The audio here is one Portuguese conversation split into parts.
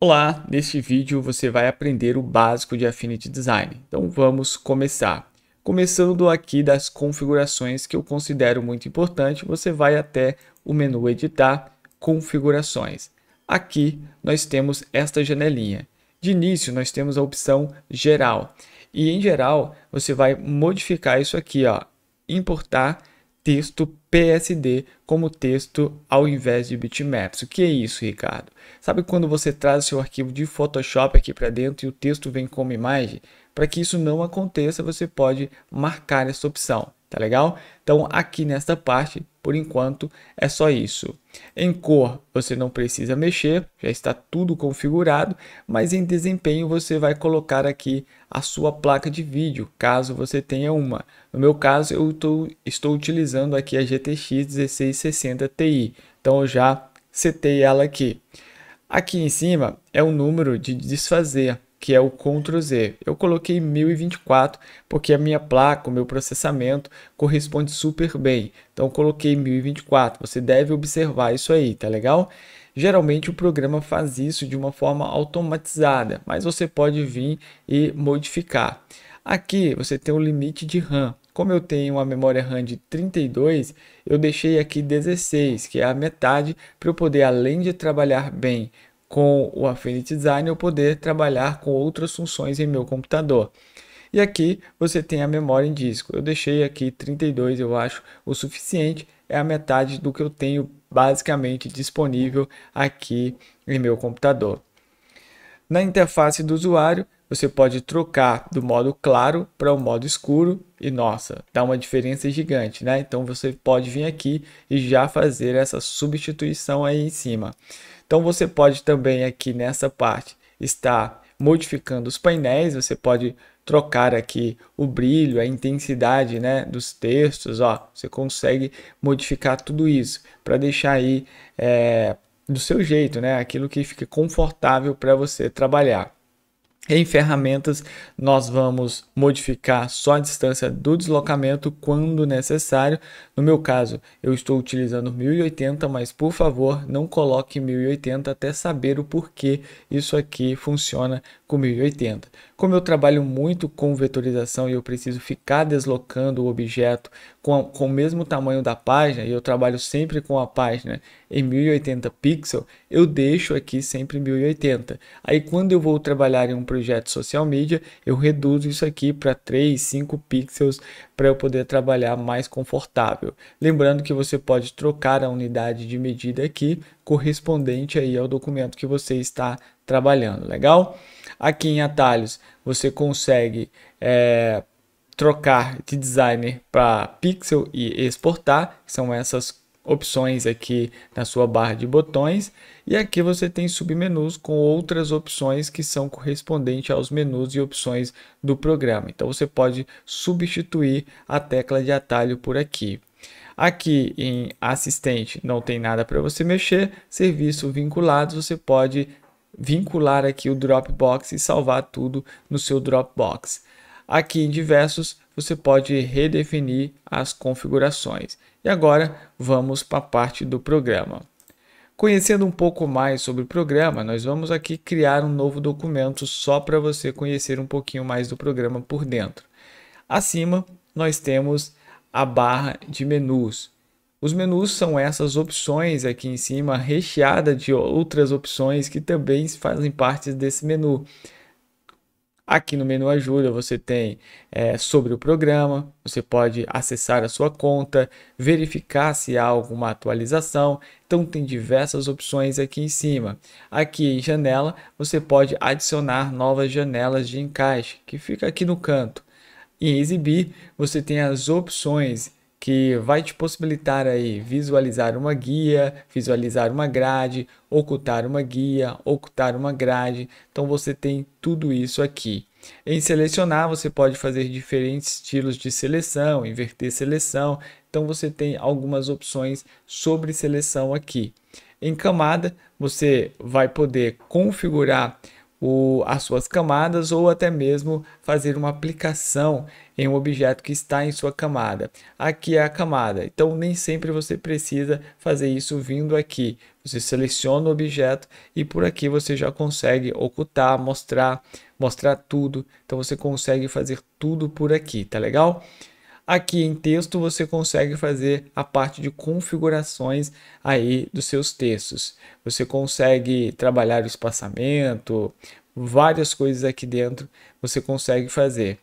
Olá, neste vídeo você vai aprender o básico de Affinity Design. Então vamos começar. Começando aqui das configurações que eu considero muito importante, você vai até o menu Editar, Configurações. Aqui nós temos esta janelinha. De início nós temos a opção Geral. E em Geral você vai modificar isso aqui, ó, importar texto PSD como texto ao invés de bitmaps. O que é isso, Ricardo? Sabe quando você traz o seu arquivo de Photoshop aqui para dentro e o texto vem como imagem? Para que isso não aconteça, você pode marcar essa opção, tá legal? Então aqui nesta parte, por enquanto, é só isso. Em cor, você não precisa mexer, já está tudo configurado, mas em desempenho você vai colocar aqui a sua placa de vídeo, caso você tenha uma. No meu caso, eu estou utilizando aqui a GTX 1660 Ti, então eu já setei ela aqui. Aqui em cima é o número de desfazer, que é o Ctrl Z. Eu coloquei 1024 porque a minha placa, o meu processamento corresponde super bem. Então eu coloquei 1024. Você deve observar isso aí, tá legal? Geralmente o programa faz isso de uma forma automatizada, mas você pode vir e modificar. Aqui você tem o limite de RAM. Como eu tenho uma memória RAM de 32, eu deixei aqui 16, que é a metade, para eu poder, além de trabalhar bem com o Affinity Design, eu poder trabalhar com outras funções em meu computador. E aqui você tem a memória em disco. Eu deixei aqui 32, eu acho o suficiente, é a metade do que eu tenho basicamente disponível aqui em meu computador. Na interface do usuário, você pode trocar do modo claro para o modo escuro e, nossa, dá uma diferença gigante, né? Então você pode vir aqui e já fazer essa substituição aí em cima. Então você pode também aqui nessa parte estar modificando os painéis, você pode trocar aqui o brilho, a intensidade, né, dos textos, ó, você consegue modificar tudo isso para deixar aí do seu jeito, né, aquilo que fica confortável para você trabalhar. Em ferramentas, nós vamos modificar só a distância do deslocamento quando necessário. No meu caso, eu estou utilizando 1080, mas por favor, não coloque 1080 até saber o porquê isso aqui funciona com 1080. Como eu trabalho muito com vetorização e eu preciso ficar deslocando o objeto com o mesmo tamanho da página, e eu trabalho sempre com a página em 1080 pixels, eu deixo aqui sempre 1080. Aí quando eu vou trabalhar em um projeto social media, eu reduzo isso aqui para 3, 5 pixels para eu poder trabalhar mais confortável. Lembrando que você pode trocar a unidade de medida aqui correspondente aí ao documento que você está trabalhando, legal? Aqui em atalhos você consegue trocar de designer para pixel e exportar, são essas opções aqui na sua barra de botões, e aqui você tem submenus com outras opções que são correspondentes aos menus e opções do programa. Então você pode substituir a tecla de atalho por aqui. Aqui em assistente não tem nada para você mexer, serviço vinculados, você pode vincular aqui o Dropbox e salvar tudo no seu Dropbox. Aqui em diversos você pode redefinir as configurações. E agora vamos para a parte do programa. Conhecendo um pouco mais sobre o programa, nós vamos aqui criar um novo documento só para você conhecer um pouquinho mais do programa por dentro. Acima nós temos a barra de menus. Os menus são essas opções aqui em cima, recheada de outras opções que também fazem parte desse menu. Aqui no menu ajuda você tem sobre o programa, você pode acessar a sua conta, verificar se há alguma atualização, então tem diversas opções aqui em cima. Aqui em janela você pode adicionar novas janelas de encaixe, que fica aqui no canto. Em exibir você tem as opções que vai te possibilitar aí visualizar uma guia, visualizar uma grade, ocultar uma guia, ocultar uma grade. Então você tem tudo isso aqui. Em selecionar você pode fazer diferentes estilos de seleção, inverter seleção. Então você tem algumas opções sobre seleção aqui. Em camada você vai poder configurar as suas camadas ou até mesmo fazer uma aplicação em um objeto que está em sua camada. Aqui é a camada, então nem sempre você precisa fazer isso vindo aqui. você seleciona o objeto e por aqui você já consegue ocultar, mostrar tudo. Então você consegue fazer tudo por aqui, tá legal? Aqui em texto você consegue fazer a parte de configurações aí dos seus textos. Você consegue trabalhar o espaçamento, várias coisas aqui dentro você consegue fazer.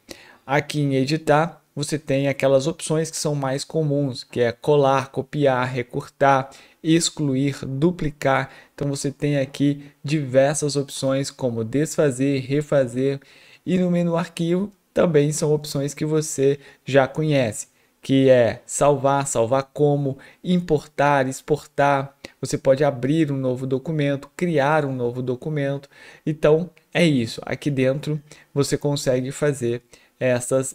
Aqui em editar você tem aquelas opções que são mais comuns, que é colar, copiar, recortar, excluir, duplicar. Então você tem aqui diversas opções como desfazer, refazer e no menu arquivo também são opções que você já conhece, que é salvar, salvar como, importar, exportar. Você pode abrir um novo documento, criar um novo documento. Então é isso. Aqui dentro você consegue fazer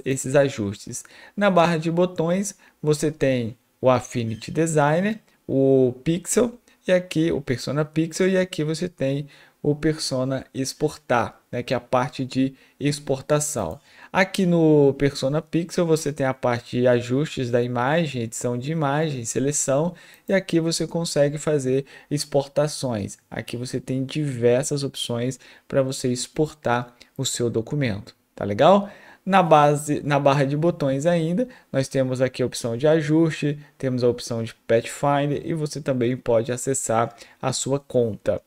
esses ajustes. Na barra de botões você tem o Affinity Designer, o Pixel e aqui o Persona Pixel e aqui você tem o Persona Exportar, né, que é a parte de exportação. Aqui no Persona Pixel você tem a parte de ajustes da imagem, edição de imagem, seleção e aqui você consegue fazer exportações. Aqui você tem diversas opções para você exportar o seu documento, tá legal? Na barra de botões ainda, nós temos aqui a opção de ajuste, temos a opção de Pathfinder e você também pode acessar a sua conta.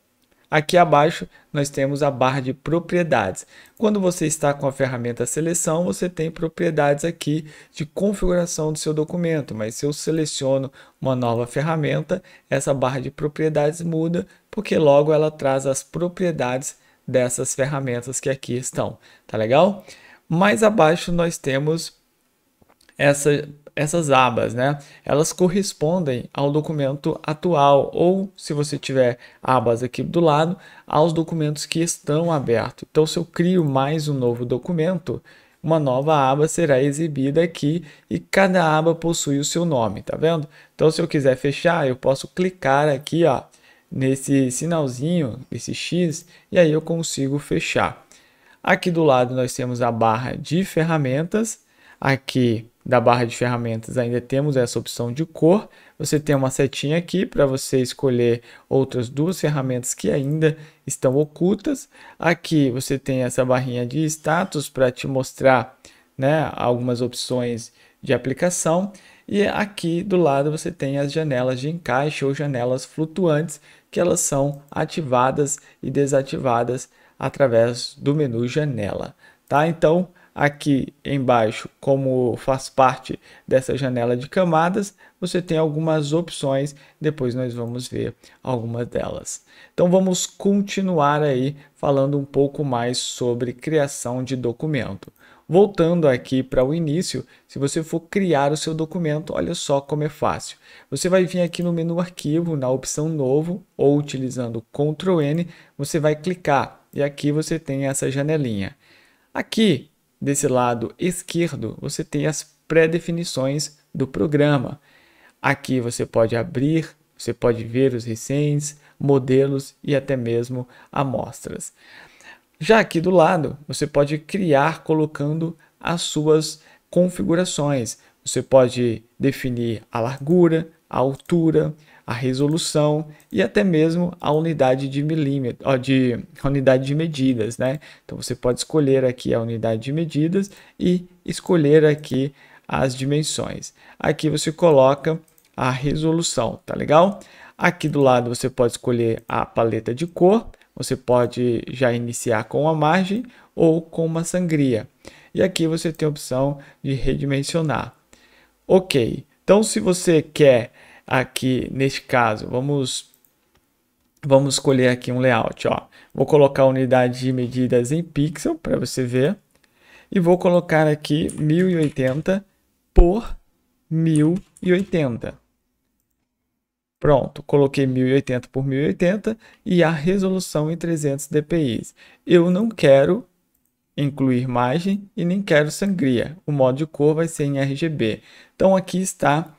Aqui abaixo nós temos a barra de propriedades. Quando você está com a ferramenta seleção, você tem propriedades aqui de configuração do seu documento, mas se eu seleciono uma nova ferramenta, essa barra de propriedades muda, porque logo ela traz as propriedades dessas ferramentas que aqui estão, tá legal? Mais abaixo nós temos essas abas, né? Elas correspondem ao documento atual ou, se você tiver abas aqui do lado, aos documentos que estão abertos. Então, se eu crio mais um novo documento, uma nova aba será exibida aqui e cada aba possui o seu nome, tá vendo? Então, se eu quiser fechar, eu posso clicar aqui, ó, nesse sinalzinho, esse X, e aí eu consigo fechar. Aqui do lado nós temos a barra de ferramentas. Aqui da barra de ferramentas ainda temos essa opção de cor. Você tem uma setinha aqui para você escolher outras duas ferramentas que ainda estão ocultas. Aqui você tem essa barrinha de status para te mostrar, né, algumas opções de aplicação. E aqui do lado você tem as janelas de encaixe ou janelas flutuantes, que elas são ativadas e desativadas através do menu janela, tá? Então, aqui embaixo, como faz parte dessa janela de camadas, você tem algumas opções, depois nós vamos ver algumas delas. Então vamos continuar aí falando um pouco mais sobre criação de documento. Voltando aqui para o início, se você for criar o seu documento, olha só como é fácil. Você vai vir aqui no menu arquivo, na opção novo, ou utilizando Ctrl N, você vai clicar e aqui você tem essa janelinha. Aqui, desse lado esquerdo, você tem as pré-definições do programa. Aqui você pode abrir, você pode ver os recentes, modelos e até mesmo amostras. Já aqui do lado, você pode criar colocando as suas configurações. Você pode definir a largura, a altura, a resolução e até mesmo a unidade de milímetro, unidade de medidas, né? Então você pode escolher aqui a unidade de medidas e escolher aqui as dimensões. Aqui você coloca a resolução, tá legal? Aqui do lado você pode escolher a paleta de cor. Você pode já iniciar com uma margem ou com uma sangria. E aqui você tem a opção de redimensionar. Ok, então se você quer aqui, neste caso, vamos escolher aqui um layout. Ó. Vou colocar a unidade de medidas em pixel para você ver. E vou colocar aqui 1080 por 1080. Pronto, coloquei 1080 por 1080 e a resolução em 300 dpi. Eu não quero incluir margem e nem quero sangria. O modo de cor vai ser em RGB. Então aqui está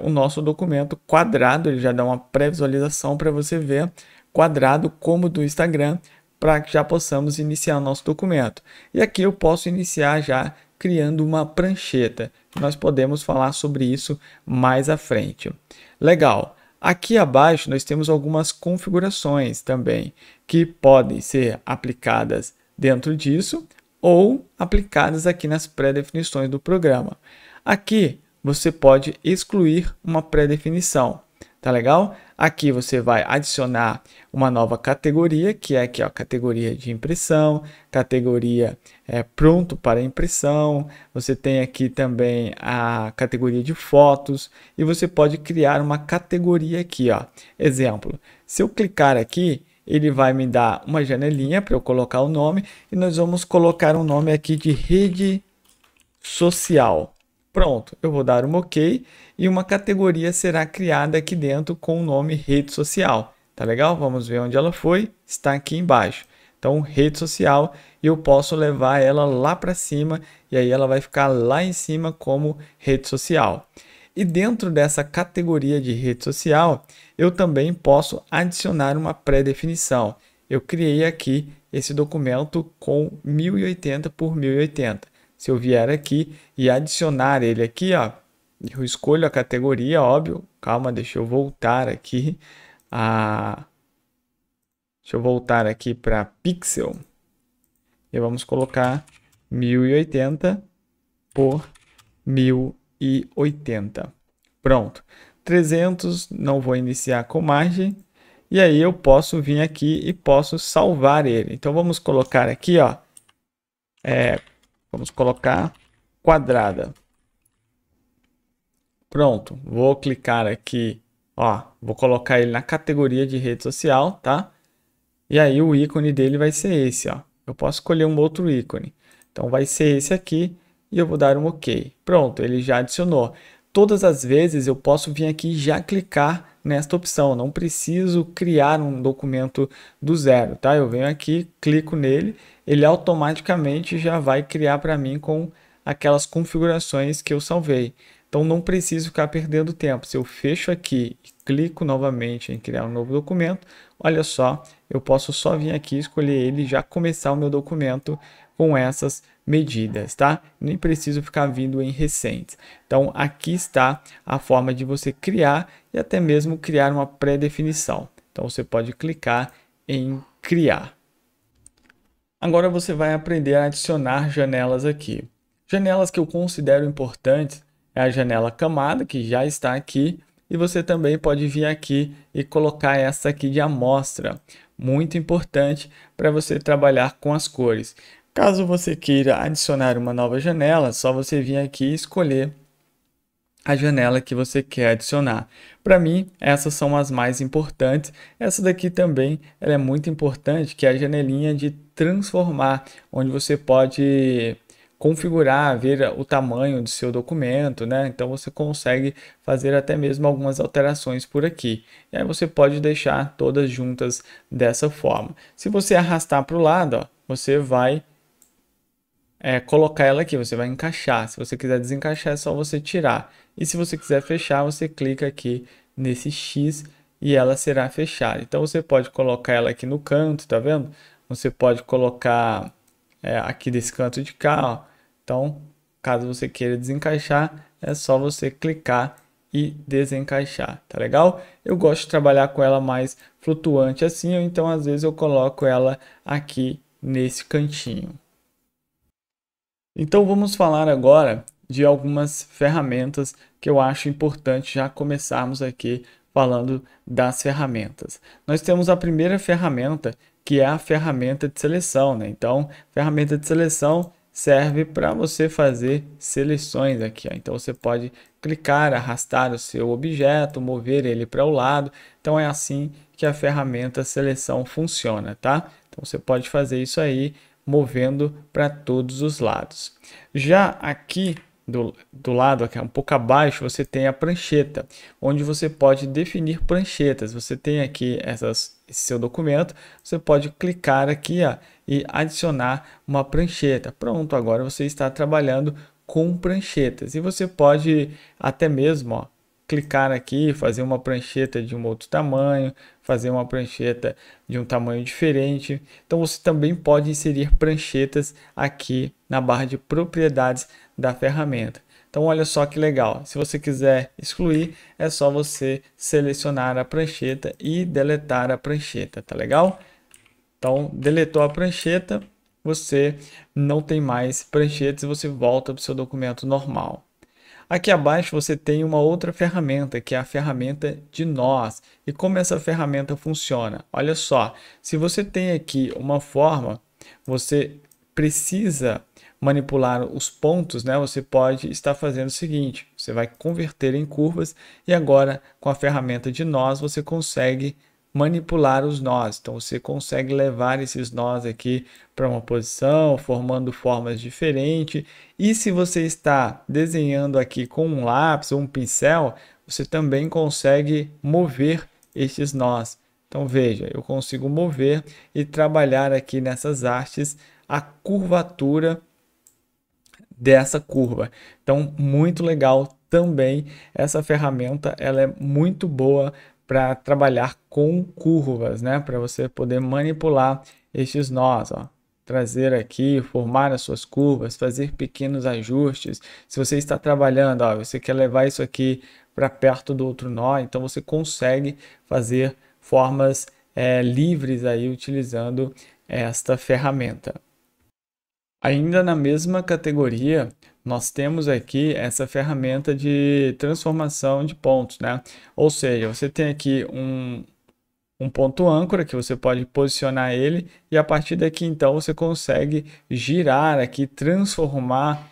o nosso documento quadrado. Ele já dá uma pré-visualização para você ver quadrado como do Instagram, para que já possamos iniciar o nosso documento. E aqui eu posso iniciar já criando uma prancheta. Nós podemos falar sobre isso mais à frente. Legal. Aqui abaixo nós temos algumas configurações também que podem ser aplicadas dentro disso ou aplicadas aqui nas pré-definições do programa. Aqui você pode excluir uma pré-definição, tá legal? Aqui você vai adicionar uma nova categoria, que é aqui, ó, categoria de impressão, categoria pronto para impressão. Você tem aqui também a categoria de fotos e você pode criar uma categoria aqui, ó. Exemplo, se eu clicar aqui, ele vai me dar uma janelinha para eu colocar o nome e nós vamos colocar um nome aqui de rede social. Pronto, eu vou dar um OK e uma categoria será criada aqui dentro com o nome rede social. Tá legal? Vamos ver onde ela foi. Está aqui embaixo. Então, rede social, e eu posso levar ela lá para cima e aí ela vai ficar lá em cima como rede social. E dentro dessa categoria de rede social, eu também posso adicionar uma pré-definição. Eu criei aqui esse documento com 1080 por 1080. Se eu vier aqui e adicionar ele aqui, ó, eu escolho a categoria, óbvio. Calma, deixa eu voltar aqui. Deixa eu voltar aqui para pixel. E vamos colocar 1080 por 1080. Pronto. 300, não vou iniciar com margem. E aí eu posso vir aqui e posso salvar ele. Então vamos colocar aqui, ó. Vamos colocar quadrada. Pronto, vou clicar aqui, ó, vou colocar ele na categoria de rede social, tá? E aí o ícone dele vai ser esse, ó. Eu posso escolher um outro ícone. Então vai ser esse aqui e eu vou dar um OK. Pronto, ele já adicionou. Todas as vezes eu posso vir aqui e já clicar nesta opção. Não preciso criar um documento do zero, tá? Eu venho aqui, clico nele, ele automaticamente já vai criar para mim com aquelas configurações que eu salvei. Então não preciso ficar perdendo tempo. Se eu fecho aqui e clico novamente em criar um novo documento, olha só, eu posso só vir aqui, escolher ele e já começar o meu documento com essas medidas, tá? Nem preciso ficar vindo em recentes. Então aqui está a forma de você criar e até mesmo criar uma pré-definição. Então você pode clicar em criar. Agora você vai aprender a adicionar janelas aqui. Janelas que eu considero importantes é a janela camada, que já está aqui, e você também pode vir aqui e colocar essa aqui de amostra, muito importante para você trabalhar com as cores. Caso você queira adicionar uma nova janela, é só você vir aqui e escolher a janela que você quer adicionar. Para mim, essas são as mais importantes. Essa daqui também ela é muito importante, que é a janelinha de transformar, onde você pode configurar, ver o tamanho do seu documento, né? Então você consegue fazer até mesmo algumas alterações por aqui. E aí você pode deixar todas juntas dessa forma. Se você arrastar para o lado, ó, você vai colocar ela aqui, você vai encaixar. Se você quiser desencaixar, é só você tirar. E se você quiser fechar, você clica aqui nesse X e ela será fechada. Então você pode colocar ela aqui no canto, tá vendo? Você pode colocar aqui desse canto de cá, ó. Então, caso você queira desencaixar, é só você clicar e desencaixar, tá legal? Eu gosto de trabalhar com ela mais flutuante assim, então às vezes eu coloco ela aqui nesse cantinho. Então vamos falar agora de algumas ferramentas que eu acho importante já começarmos aqui falando das ferramentas. Nós temos a primeira ferramenta, que é a ferramenta de seleção, né? Então, ferramenta de seleção serve para você fazer seleções aqui, ó. Então você pode clicar, arrastar o seu objeto, mover ele para o lado. Então é assim que a ferramenta seleção funciona, tá? Então você pode fazer isso aí movendo para todos os lados. Já aqui do lado, aqui um pouco abaixo, você tem a prancheta, onde você pode definir pranchetas. Você tem aqui esse seu documento, você pode clicar aqui, ó, e adicionar uma prancheta. Pronto, agora você está trabalhando com pranchetas. E você pode até mesmo, ó, clicar aqui, fazer uma prancheta de um outro tamanho, fazer uma prancheta de um tamanho diferente. Então você também pode inserir pranchetas aqui na barra de propriedades da ferramenta. Então olha só que legal, se você quiser excluir, é só você selecionar a prancheta e deletar a prancheta, tá legal? Então deletou a prancheta, você não tem mais pranchetas e você volta para o seu documento normal. Aqui abaixo você tem uma outra ferramenta, que é a ferramenta de nós. E como essa ferramenta funciona? Olha só, se você tem aqui uma forma, você precisa manipular os pontos, né? Você pode estar fazendo o seguinte, você vai converter em curvas e agora com a ferramenta de nós você consegue manipular os nós. Então você consegue levar esses nós aqui para uma posição, formando formas diferentes. E se você está desenhando aqui com um lápis ou um pincel, você também consegue mover estes nós. Então veja, eu consigo mover e trabalhar aqui nessas hastes a curvatura dessa curva. Então muito legal também essa ferramenta, ela é muito boa para trabalhar com curvas, né? Para você poder manipular estes nós, ó. Trazer aqui, formar as suas curvas, fazer pequenos ajustes. Se você está trabalhando, ó, você quer levar isso aqui para perto do outro nó, então você consegue fazer formas livres aí utilizando esta ferramenta. Ainda na mesma categoria, nós temos aqui essa ferramenta de transformação de pontos, né? Ou seja, você tem aqui um ponto âncora que você pode posicionar ele e a partir daqui então você consegue girar aqui, transformar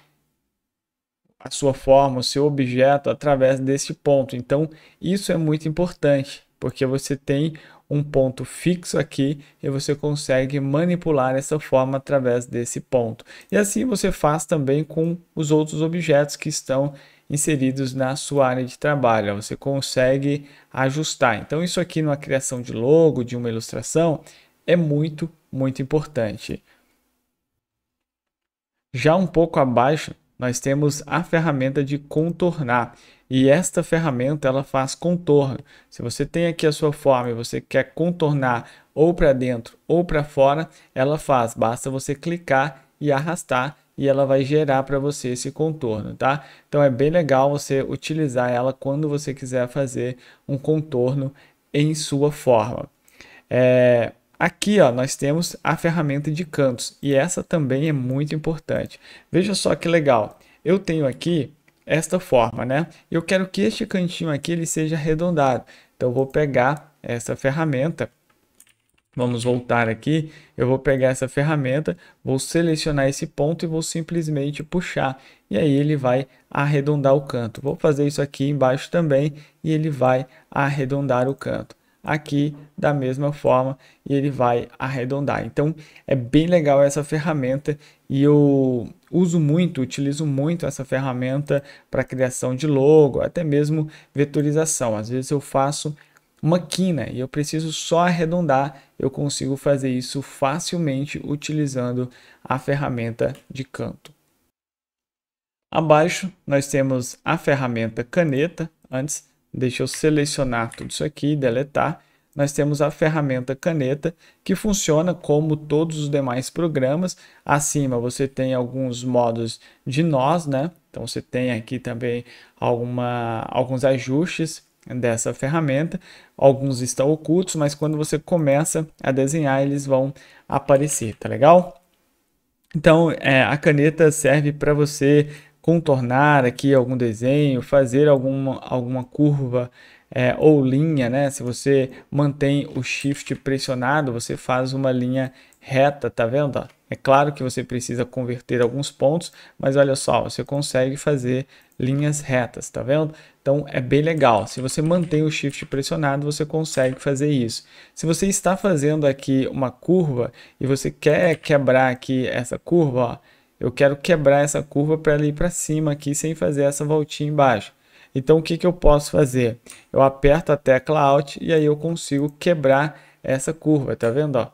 a sua forma, o seu objeto através desse ponto. Então, isso é muito importante, porque você tem um ponto fixo aqui e você consegue manipular essa forma através desse ponto. E assim você faz também com os outros objetos que estão inseridos na sua área de trabalho. Você consegue ajustar. Então, isso aqui numa criação de logo, de uma ilustração, é muito, muito importante. Já um pouco abaixo, nós temos a ferramenta de contornar. E esta ferramenta ela faz contorno. Se você tem aqui a sua forma e você quer contornar ou para dentro ou para fora, ela faz. Basta você clicar e arrastar e ela vai gerar para você esse contorno, tá? Então é bem legal você utilizar ela quando você quiser fazer um contorno em sua forma. Aqui, ó, nós temos a ferramenta de cantos e essa também é muito importante. Veja só que legal. Eu tenho aqui esta forma, né? Eu quero que este cantinho aqui ele seja arredondado. Então eu vou pegar essa ferramenta. Vamos voltar aqui. Eu vou pegar essa ferramenta, vou selecionar esse ponto e vou simplesmente puxar. E aí ele vai arredondar o canto. Vou fazer isso aqui embaixo também e ele vai arredondar o canto aqui da mesma forma e ele vai arredondar. Então é bem legal essa ferramenta e eu utilizo muito essa ferramenta para criação de logo, até mesmo vetorização. Às vezes eu faço uma quina e eu preciso só arredondar, eu consigo fazer isso facilmente utilizando a ferramenta de canto. Abaixo nós temos a ferramenta caneta. Antes, deixa eu selecionar tudo isso aqui e deletar. Nós temos a ferramenta caneta, que funciona como todos os demais programas. Acima você tem alguns modos de nós, né? Então você tem aqui também alguns ajustes dessa ferramenta. Alguns estão ocultos, mas quando você começa a desenhar, eles vão aparecer, tá legal? Então, a caneta serve para você contornar aqui algum desenho, fazer alguma curva ou linha, né? Se você mantém o Shift pressionado, você faz uma linha reta, tá vendo? Ó? É claro que você precisa converter alguns pontos, mas olha só, você consegue fazer linhas retas, tá vendo? Então é bem legal. Se você mantém o Shift pressionado, você consegue fazer isso. Se você está fazendo aqui uma curva e você quer quebrar aqui essa curva, ó, eu quero quebrar essa curva para ela ir para cima aqui sem fazer essa voltinha embaixo. Então o que eu posso fazer? Eu aperto a tecla Alt e aí eu consigo quebrar essa curva, tá vendo? Ó?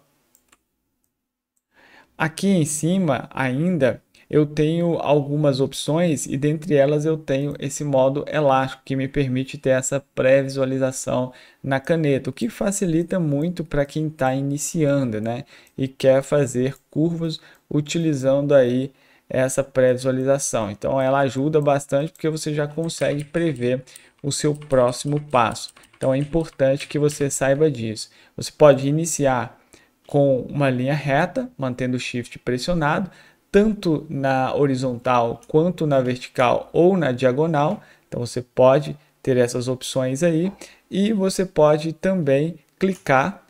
Aqui em cima ainda eu tenho algumas opções e dentre elas eu tenho esse modo elástico que me permite ter essa pré-visualização na caneta, o que facilita muito para quem está iniciando, né? E quer fazer curvas utilizando aí essa pré-visualização. Então ela ajuda bastante porque você já consegue prever o seu próximo passo. Então é importante que você saiba disso. Você pode iniciar com uma linha reta, mantendo o Shift pressionado, tanto na horizontal quanto na vertical ou na diagonal. Então você pode ter essas opções aí e você pode também clicar,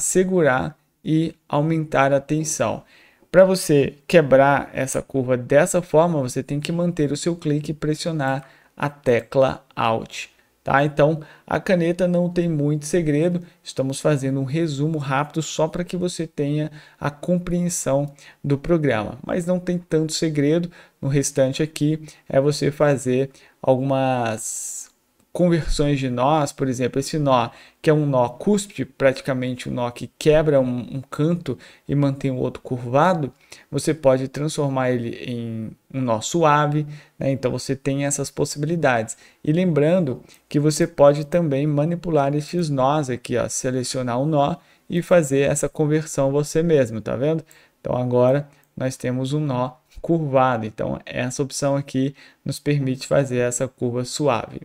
segurar e aumentar a tensão. Para você quebrar essa curva dessa forma, você tem que manter o seu clique e pressionar a tecla Alt. Tá? Então, a caneta não tem muito segredo, estamos fazendo um resumo rápido só para que você tenha a compreensão do programa. Mas não tem tanto segredo, no restante aqui é você fazer algumas conversões de nós, por exemplo, esse nó que é um nó cúspide, praticamente um nó que quebra um canto e mantém o outro curvado, você pode transformar ele em um nó suave, né? Então você tem essas possibilidades. E lembrando que você pode também manipular estes nós aqui, ó, selecionar um nó e fazer essa conversão você mesmo, tá vendo? Então agora nós temos um nó curvado, então essa opção aqui nos permite fazer essa curva suave.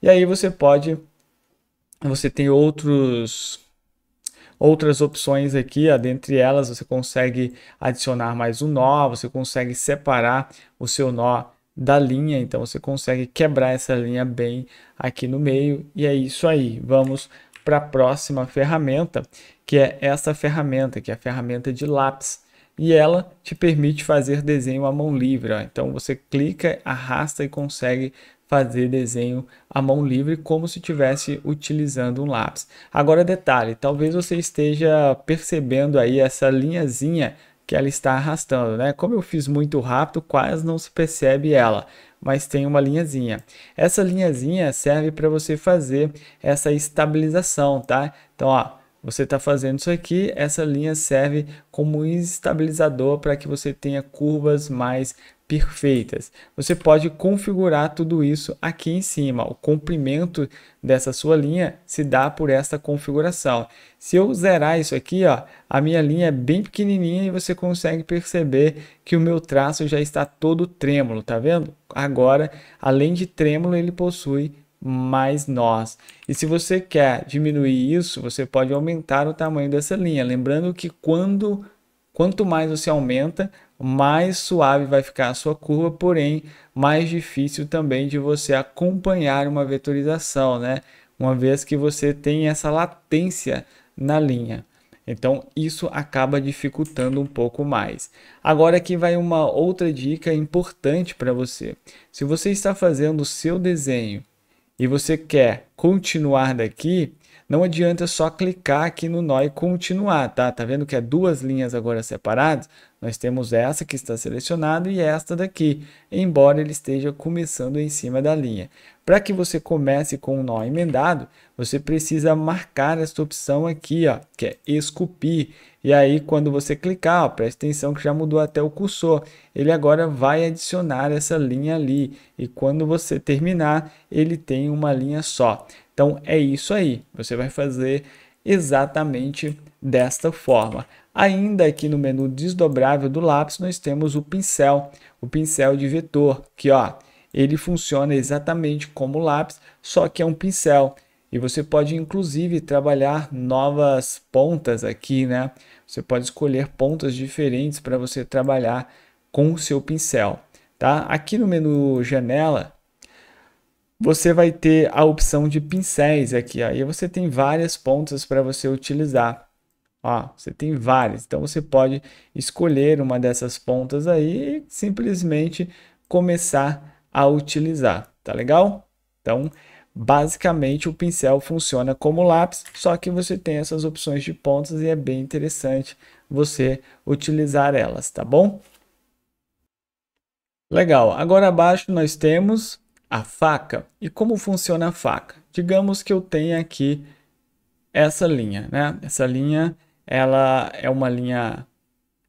E aí você tem outras opções aqui, ó, dentre elas você consegue adicionar mais um nó, você consegue separar o seu nó da linha, então você consegue quebrar essa linha bem aqui no meio, e é isso aí. Vamos para a próxima ferramenta, que é essa ferramenta, que é a ferramenta de lápis. E ela te permite fazer desenho à mão livre, ó. Então você clica, arrasta e consegue fazer desenho à mão livre como se estivesse utilizando um lápis. Agora detalhe, talvez você esteja percebendo aí essa linhazinha que ela está arrastando, né? Como eu fiz muito rápido, quase não se percebe ela, mas tem uma linhazinha. Essa linhazinha serve para você fazer essa estabilização, tá? Então, ó, você está fazendo isso aqui, essa linha serve como estabilizador para que você tenha curvas mais perfeitas. Você pode configurar tudo isso aqui em cima. O comprimento dessa sua linha se dá por essa configuração. Se eu zerar isso aqui, ó, a minha linha é bem pequenininha e você consegue perceber que o meu traço já está todo trêmulo, tá vendo? Agora, além de trêmulo, ele possui mais nós. E se você quer diminuir isso, você pode aumentar o tamanho dessa linha. Lembrando que quanto mais você aumenta, mais suave vai ficar a sua curva, porém mais difícil também de você acompanhar uma vetorização, né? Uma vez que você tem essa latência na linha. Então isso acaba dificultando um pouco mais. Agora aqui vai uma outra dica importante para você. Se você está fazendo o seu desenho e você quer continuar daqui, não adianta só clicar aqui no nó e continuar, tá? Tá vendo que é duas linhas agora separadas? Nós temos essa que está selecionada e esta daqui, embora ele esteja começando em cima da linha. Para que você comece com um nó emendado, você precisa marcar esta opção aqui, ó, que é esculpir. E aí, quando você clicar, ó, preste atenção que já mudou até o cursor. Ele agora vai adicionar essa linha ali. E quando você terminar, ele tem uma linha só. Então, é isso aí. Você vai fazer exatamente desta forma. Ainda aqui no menu desdobrável do lápis, nós temos o pincel de vetor, que ó, ele funciona exatamente como o lápis, só que é um pincel. E você pode inclusive trabalhar novas pontas aqui, né? Você pode escolher pontas diferentes para você trabalhar com o seu pincel, tá? Aqui no menu janela, você vai ter a opção de pincéis aqui, ó, e você tem várias pontas para você utilizar. Ó, você tem várias, então você pode escolher uma dessas pontas aí e simplesmente começar a utilizar, tá legal? Então, basicamente o pincel funciona como lápis, só que você tem essas opções de pontas e é bem interessante você utilizar elas, tá bom? Legal, agora abaixo nós temos a faca. E como funciona a faca? Digamos que eu tenha aqui essa linha, né? Essa linha, ela é uma linha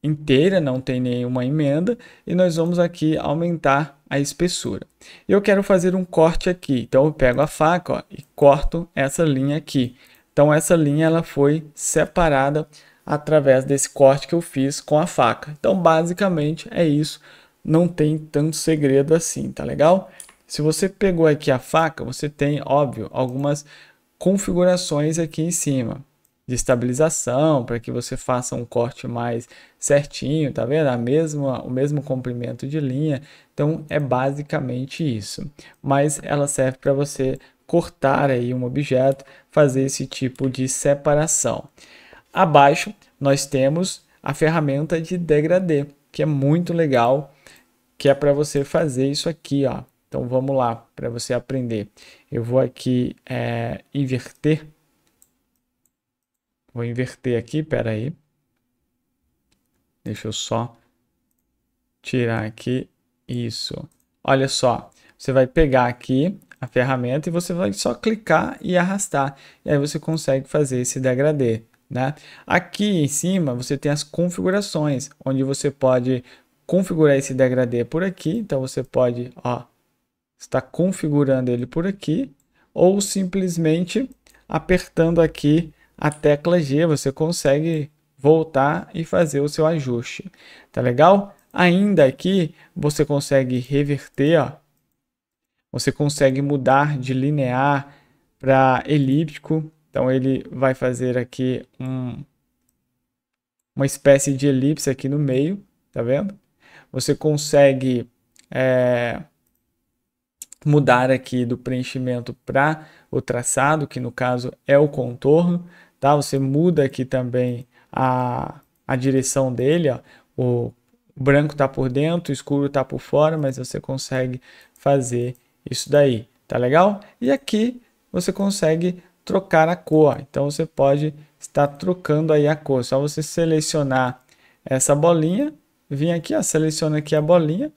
inteira, não tem nenhuma emenda, e nós vamos aqui aumentar a espessura. Eu quero fazer um corte aqui, então eu pego a faca, ó, e corto essa linha aqui. Então essa linha ela foi separada através desse corte que eu fiz com a faca. Então, basicamente é isso, não tem tanto segredo assim, tá legal? Se você pegou aqui a faca, você tem, óbvio, algumas configurações aqui em cima de estabilização para que você faça um corte mais certinho, tá vendo? O mesmo comprimento de linha. Então é basicamente isso. Mas ela serve para você cortar aí um objeto, fazer esse tipo de separação. Abaixo nós temos a ferramenta de degradê, que é muito legal, que é para você fazer isso aqui, ó. Então vamos lá, para você aprender. Eu vou aqui inverter. Vou inverter aqui, pera aí. Deixa eu só tirar aqui isso. Olha só, você vai pegar aqui a ferramenta e você vai só clicar e arrastar. E aí você consegue fazer esse degradê, né? Aqui em cima você tem as configurações, onde você pode configurar esse degradê por aqui. Então você pode, ó, está configurando ele por aqui, ou simplesmente apertando aqui a tecla G, você consegue voltar e fazer o seu ajuste. Tá legal? Ainda aqui você consegue reverter, ó. Você consegue mudar de linear para elíptico. Então ele vai fazer aqui uma espécie de elipse aqui no meio, tá vendo? Você consegue mudar aqui do preenchimento para o traçado, que no caso é o contorno, tá? Você muda aqui também a direção dele, ó. O branco está por dentro, o escuro está por fora, mas você consegue fazer isso daí, tá legal? E aqui você consegue trocar a cor, então você pode estar trocando aí a cor, só você selecionar essa bolinha, vir aqui, ó, seleciona aqui a bolinha.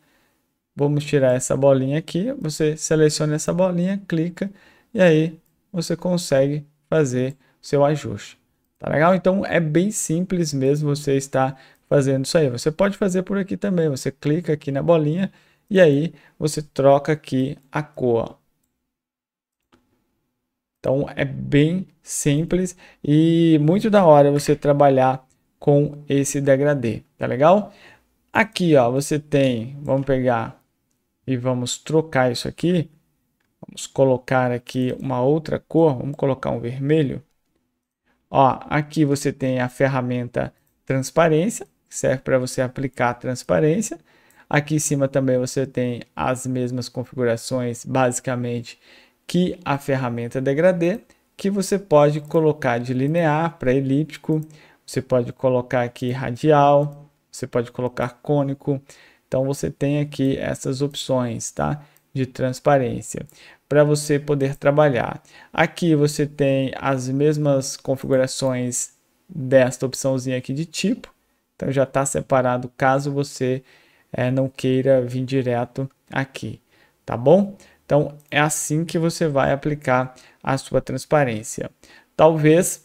Vamos tirar essa bolinha aqui, você seleciona essa bolinha, clica e aí você consegue fazer o seu ajuste. Tá legal? Então é bem simples mesmo você estar fazendo isso aí. Você pode fazer por aqui também, você clica aqui na bolinha e aí você troca aqui a cor. Então é bem simples e muito da hora você trabalhar com esse degradê, tá legal? Aqui, ó, você tem, vamos pegar e vamos trocar isso aqui. Vamos colocar aqui uma outra cor, vamos colocar um vermelho. Ó, aqui você tem a ferramenta transparência, que serve para você aplicar a transparência. Aqui em cima também você tem as mesmas configurações, basicamente, que a ferramenta degradê, que você pode colocar de linear para elíptico, você pode colocar aqui radial, você pode colocar cônico. Então você tem aqui essas opções, tá? De transparência para você poder trabalhar. Aqui você tem as mesmas configurações desta opçãozinha aqui de tipo. Então já está separado caso você não queira vir direto aqui, tá bom? Então é assim que você vai aplicar a sua transparência. Talvez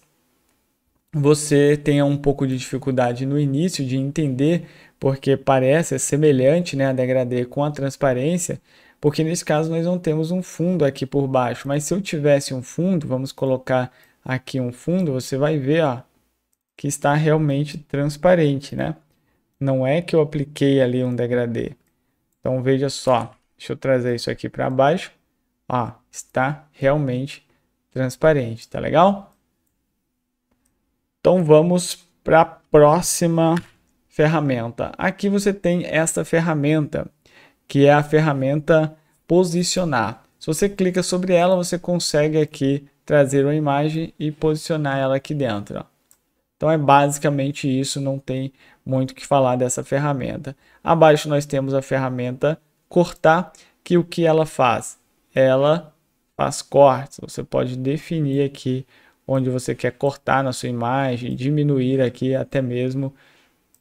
você tenha um pouco de dificuldade no início de entender, porque parece semelhante, né, a degradê com a transparência, porque nesse caso nós não temos um fundo aqui por baixo, mas se eu tivesse um fundo, vamos colocar aqui um fundo, você vai ver, ó, que está realmente transparente, né? Não é que eu apliquei ali um degradê. Então veja só, deixa eu trazer isso aqui para baixo, ó, está realmente transparente, tá legal? Então vamos para a próxima ferramenta. Aqui você tem essa ferramenta, que é a ferramenta posicionar. Se você clica sobre ela, você consegue aqui trazer uma imagem e posicionar ela aqui dentro. Ó. Então é basicamente isso, não tem muito o que falar dessa ferramenta. Abaixo nós temos a ferramenta cortar, que o que ela faz? Ela faz cortes. Você pode definir aqui onde você quer cortar na sua imagem, diminuir aqui até mesmo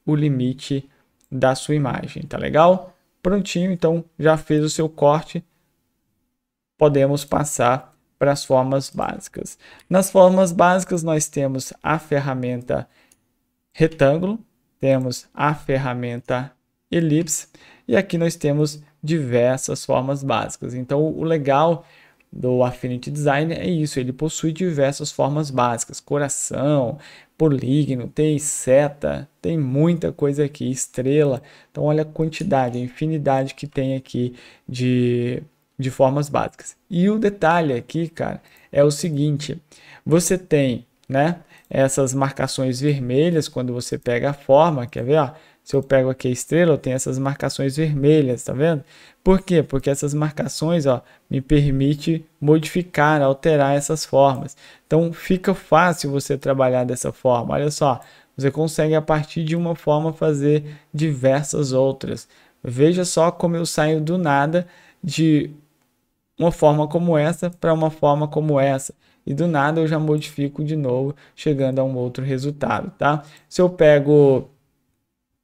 o limite da sua imagem, tá legal? Prontinho, então já fez o seu corte, podemos passar para as formas básicas. Nas formas básicas nós temos a ferramenta retângulo, temos a ferramenta elipse e aqui nós temos diversas formas básicas. Então o legal do Affinity Design é isso, ele possui diversas formas básicas, coração, polígono, tem seta, tem muita coisa aqui, estrela. Então olha a quantidade, a infinidade que tem aqui de formas básicas. E o detalhe aqui, cara, é o seguinte, você tem, né, essas marcações vermelhas quando você pega a forma, quer ver, ó? Se eu pego aqui a estrela, eu tenho essas marcações vermelhas, tá vendo? Por quê? Porque essas marcações, ó, me permite modificar, alterar essas formas. Então fica fácil você trabalhar dessa forma. Olha só, você consegue a partir de uma forma fazer diversas outras. Veja só como eu saio do nada de uma forma como essa para uma forma como essa. E do nada eu já modifico de novo, chegando a um outro resultado, tá? Se eu pego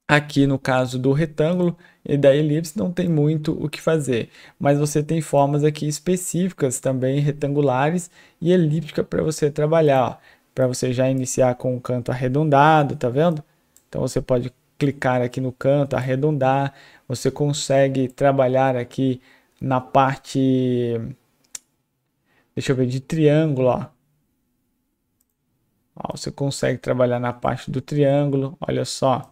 aqui no caso do retângulo e da elipse não tem muito o que fazer, mas você tem formas aqui específicas também retangulares e elíptica para você trabalhar, para você já iniciar com o canto arredondado, tá vendo? Então você pode clicar aqui no canto, arredondar, você consegue trabalhar aqui na parte, deixa eu ver, de triângulo, ó. Ó, você consegue trabalhar na parte do triângulo, olha só.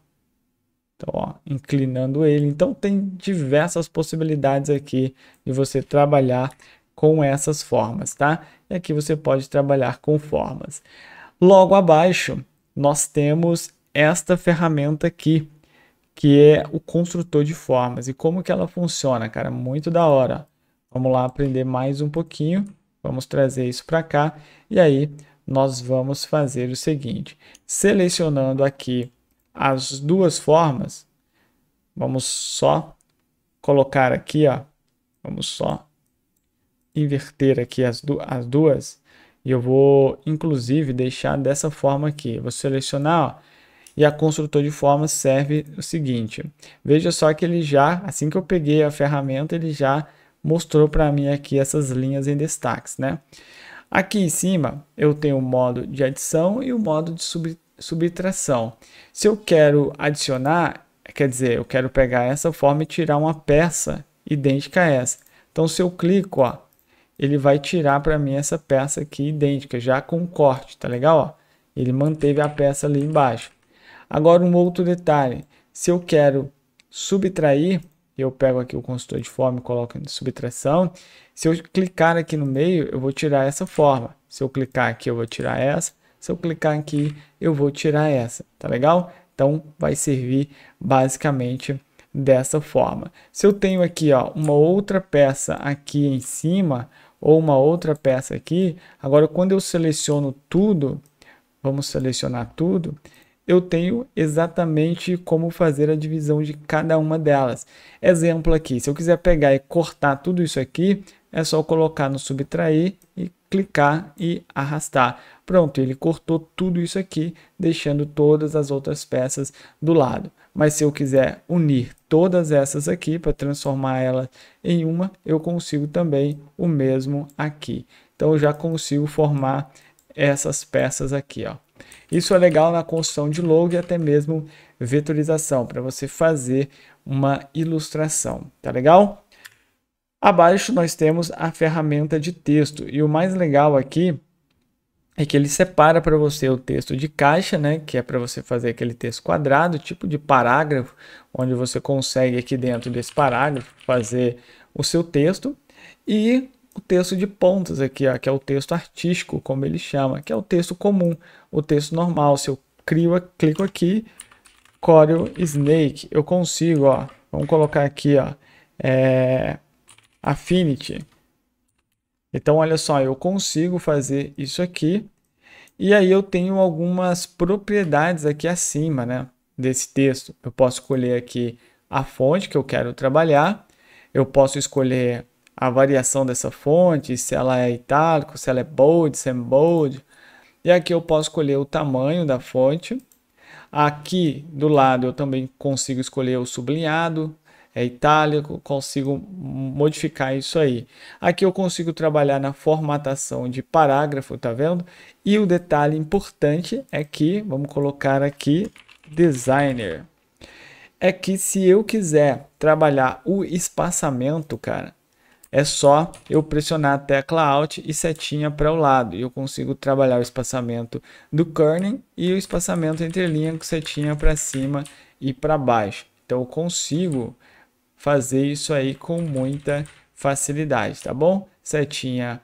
Então, ó, inclinando ele. Então, tem diversas possibilidades aqui de você trabalhar com essas formas, tá? E aqui você pode trabalhar com formas. Logo abaixo, nós temos esta ferramenta aqui, que é o construtor de formas. E como que ela funciona, cara? Muito da hora. Vamos lá aprender mais um pouquinho. Vamos trazer isso para cá. E aí, nós vamos fazer o seguinte. Selecionando aqui as duas formas, vamos só colocar aqui, ó, vamos só inverter aqui as duas, e eu vou inclusive deixar dessa forma aqui, vou selecionar, ó, e a construtor de formas serve o seguinte, veja só que ele já, assim que eu peguei a ferramenta, ele já mostrou para mim aqui essas linhas em destaques, né? Aqui em cima eu tenho o modo de adição e o modo de subtração. Se eu quero adicionar, quer dizer, eu quero pegar essa forma e tirar uma peça idêntica a essa. Então, se eu clico, ó, ele vai tirar para mim essa peça aqui idêntica, já com corte, tá legal? Ó? Ele manteve a peça ali embaixo. Agora, um outro detalhe, se eu quero subtrair, eu pego aqui o construtor de forma e coloco em subtração. Se eu clicar aqui no meio, eu vou tirar essa forma. Se eu clicar aqui, eu vou tirar essa. Se eu clicar aqui, eu vou tirar essa, tá legal? Então, vai servir basicamente dessa forma. Se eu tenho aqui, ó, uma outra peça aqui em cima, ou uma outra peça aqui, agora quando eu seleciono tudo, vamos selecionar tudo, eu tenho exatamente como fazer a divisão de cada uma delas. Exemplo aqui, se eu quiser pegar e cortar tudo isso aqui, é só colocar no subtrair e clicar e arrastar. Pronto, ele cortou tudo isso aqui, deixando todas as outras peças do lado. Mas se eu quiser unir todas essas aqui para transformar ela em uma, eu consigo também o mesmo aqui. Então eu já consigo formar essas peças aqui, ó. Isso é legal na construção de logo e até mesmo vetorização, para você fazer uma ilustração, tá legal? Abaixo nós temos a ferramenta de texto, e o mais legal aqui é que ele separa para você o texto de caixa, né, que é para você fazer aquele texto quadrado, tipo de parágrafo, onde você consegue aqui dentro desse parágrafo fazer o seu texto, e o texto de pontas aqui, ó, que é o texto artístico, como ele chama, que é o texto comum, o texto normal. Se eu clico aqui, Corel Snake, eu consigo, ó, vamos colocar aqui, ó, Affinity. Então, olha só, eu consigo fazer isso aqui, e aí eu tenho algumas propriedades aqui acima, né, desse texto. Eu posso escolher aqui a fonte que eu quero trabalhar, eu posso escolher a variação dessa fonte, se ela é itálico, se ela é bold, semi-bold. E aqui eu posso escolher o tamanho da fonte. Aqui do lado eu também consigo escolher o sublinhado, é itálico, consigo modificar isso aí. Aqui eu consigo trabalhar na formatação de parágrafo, tá vendo? E o detalhe importante é que, vamos colocar aqui, designer. É que se eu quiser trabalhar o espaçamento, cara, é só eu pressionar a tecla Alt e setinha para o lado. E eu consigo trabalhar o espaçamento do kerning e o espaçamento entre linhas com setinha para cima e para baixo. Então eu consigo fazer isso aí com muita facilidade, tá bom? Setinha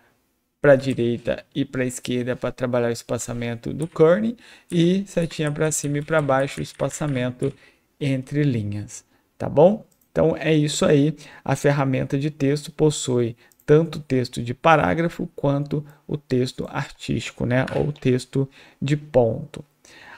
para a direita e para a esquerda para trabalhar o espaçamento do kerning e setinha para cima e para baixo o espaçamento entre linhas, tá bom? Então é isso aí. A ferramenta de texto possui tanto o texto de parágrafo quanto o texto artístico, né? Ou texto de ponto.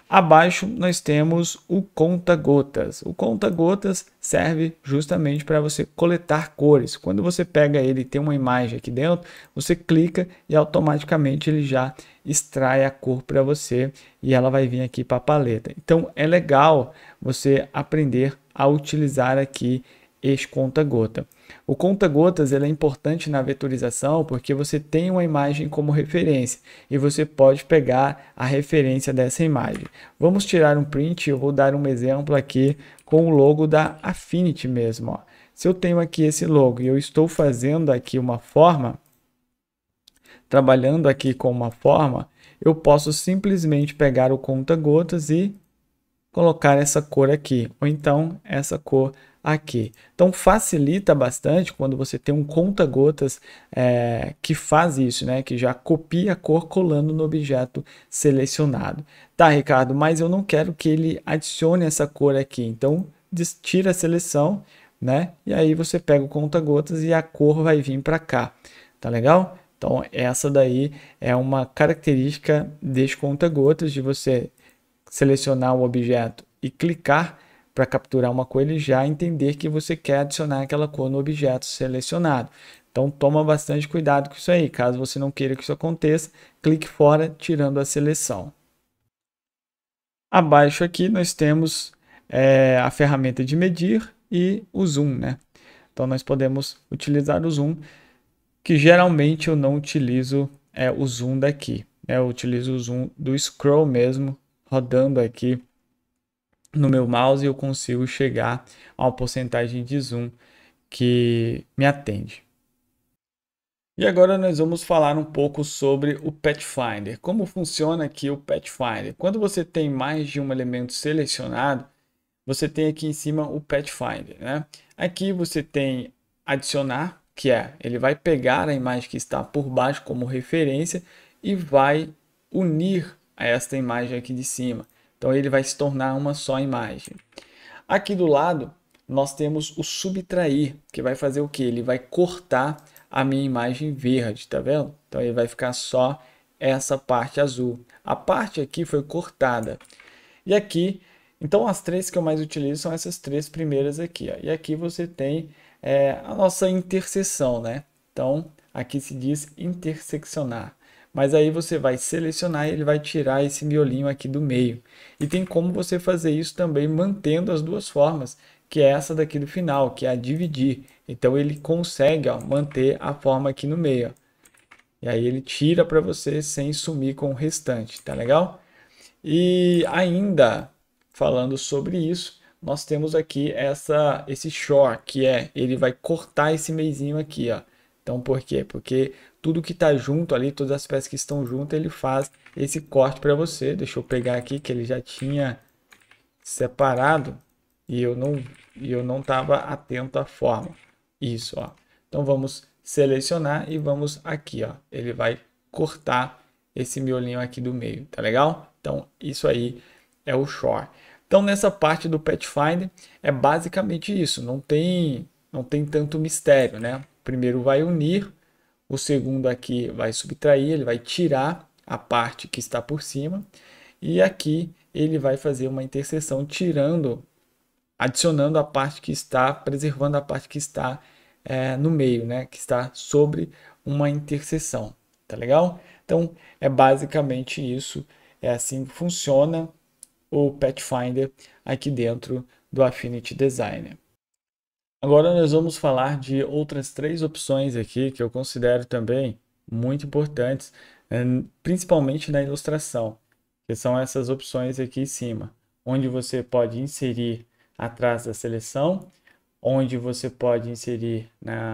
Abaixo nós temos o conta-gotas. O conta-gotas serve justamente para você coletar cores. Quando você pega ele e tem uma imagem aqui dentro, você clica e automaticamente ele já extrai a cor para você e ela vai vir aqui para a paleta. Então é legal você aprender a utilizar aqui este conta-gota. O conta-gotas é importante na vetorização porque você tem uma imagem como referência e você pode pegar a referência dessa imagem. Vamos tirar um print, eu vou dar um exemplo aqui com o logo da Affinity mesmo. Ó. Se eu tenho aqui esse logo e eu estou fazendo aqui uma forma, trabalhando aqui com uma forma, eu posso simplesmente pegar o conta-gotas e colocar essa cor aqui, ou então essa cor aqui. Então facilita bastante quando você tem um conta-gotas que faz isso, né? Que já copia a cor colando no objeto selecionado. Tá, Ricardo, mas eu não quero que ele adicione essa cor aqui. Então tira a seleção, né? E aí você pega o conta-gotas e a cor vai vir para cá. Tá legal? Então essa daí é uma característica desse conta-gotas de você selecionar o objeto e clicar para capturar uma cor, ele já entender que você quer adicionar aquela cor no objeto selecionado. Então toma bastante cuidado com isso aí. Caso você não queira que isso aconteça, clique fora, tirando a seleção. Abaixo aqui nós temos a ferramenta de medir e o zoom, né? Então nós podemos utilizar o zoom, que geralmente eu não utilizo o zoom daqui, né? Eu utilizo o zoom do scroll mesmo, rodando aqui no meu mouse eu consigo chegar a uma porcentagem de zoom que me atende. E agora nós vamos falar um pouco sobre o Pathfinder. Como funciona aqui o Pathfinder? Quando você tem mais de um elemento selecionado, você tem aqui em cima o Pathfinder, né? Aqui você tem adicionar, que ele vai pegar a imagem que está por baixo como referência e vai unir a esta imagem aqui de cima. Então ele vai se tornar uma só imagem. Aqui do lado nós temos o subtrair, que vai fazer o que? Ele vai cortar a minha imagem verde, tá vendo? Então ele vai ficar só essa parte azul. A parte aqui foi cortada. E aqui, então as três que eu mais utilizo são essas três primeiras aqui. Ó. E aqui você tem a nossa interseção, né? Então aqui se diz interseccionar. Mas aí você vai selecionar e ele vai tirar esse miolinho aqui do meio. E tem como você fazer isso também mantendo as duas formas, que é essa daqui do final, que é a dividir. Então ele consegue manter a forma aqui no meio. Ó. E aí ele tira para você sem sumir com o restante, tá legal? E ainda falando sobre isso, nós temos aqui esse shore, que ele vai cortar esse meizinho aqui, ó. Então por quê? Porque tudo que está junto ali, todas as peças que estão juntas, ele faz esse corte para você. Deixa eu pegar aqui que ele já tinha separado e eu não estava atento à forma. Isso, ó. Então vamos selecionar e vamos aqui, ó. Ele vai cortar esse miolinho aqui do meio, tá legal? Então isso aí é o shore. Então nessa parte do Pathfinder é basicamente isso. Não tem tanto mistério, né? Primeiro vai unir, o segundo aqui vai subtrair, ele vai tirar a parte que está por cima e aqui ele vai fazer uma interseção adicionando a parte que está, preservando a parte que está no meio, né? Que está sobre uma interseção, tá legal? Então é basicamente isso, é assim que funciona o Pathfinder aqui dentro do Affinity Designer. Agora nós vamos falar de outras três opções aqui que eu considero também muito importantes, principalmente na ilustração, que são essas opções aqui em cima, onde você pode inserir atrás da seleção onde você pode inserir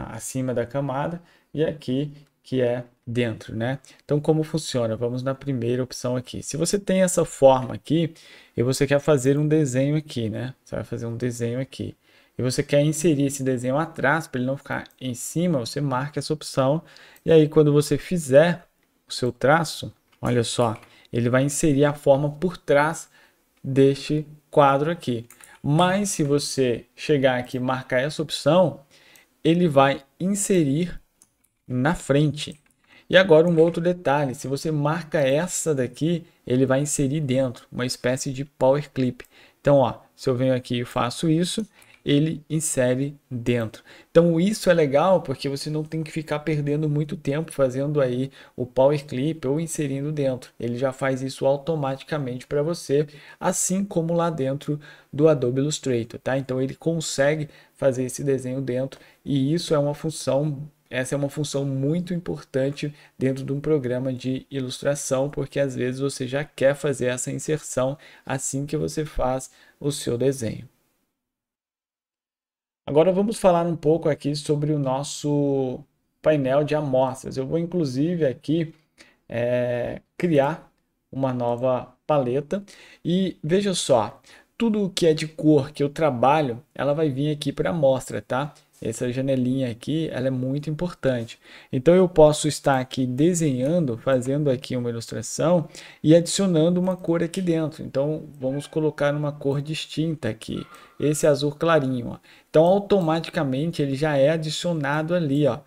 acima da camada, e aqui que é dentro, né? Então, como funciona? Vamos na primeira opção aqui. Se você tem essa forma aqui e você quer fazer um desenho aqui, né? Você vai fazer um desenho aqui. E você quer inserir esse desenho atrás para ele não ficar em cima, você marca essa opção. E aí, quando você fizer o seu traço, olha só, ele vai inserir a forma por trás deste quadro aqui. Mas se você chegar aqui e marcar essa opção, ele vai inserir na frente. E agora um outro detalhe, se você marca essa daqui, ele vai inserir dentro, uma espécie de power clip. Então, ó, se eu venho aqui e faço isso, ele insere dentro. Então, isso é legal porque você não tem que ficar perdendo muito tempo fazendo aí o power clip ou inserindo dentro. Ele já faz isso automaticamente para você, assim como lá dentro do Adobe Illustrator, tá? Então, ele consegue fazer esse desenho dentro e isso é uma função. Essa é uma função muito importante dentro de um programa de ilustração, porque às vezes você já quer fazer essa inserção assim que você faz o seu desenho. Agora vamos falar um pouco aqui sobre o nosso painel de amostras. Eu vou inclusive aqui criar uma nova paleta e veja só, tudo que é de cor que eu trabalho, ela vai vir aqui para a amostra, tá? Essa janelinha aqui, ela é muito importante. Então eu posso estar aqui desenhando, fazendo aqui uma ilustração e adicionando uma cor aqui dentro. Então vamos colocar uma cor distinta aqui, esse azul clarinho, ó. Então automaticamente ele já é adicionado ali, ó.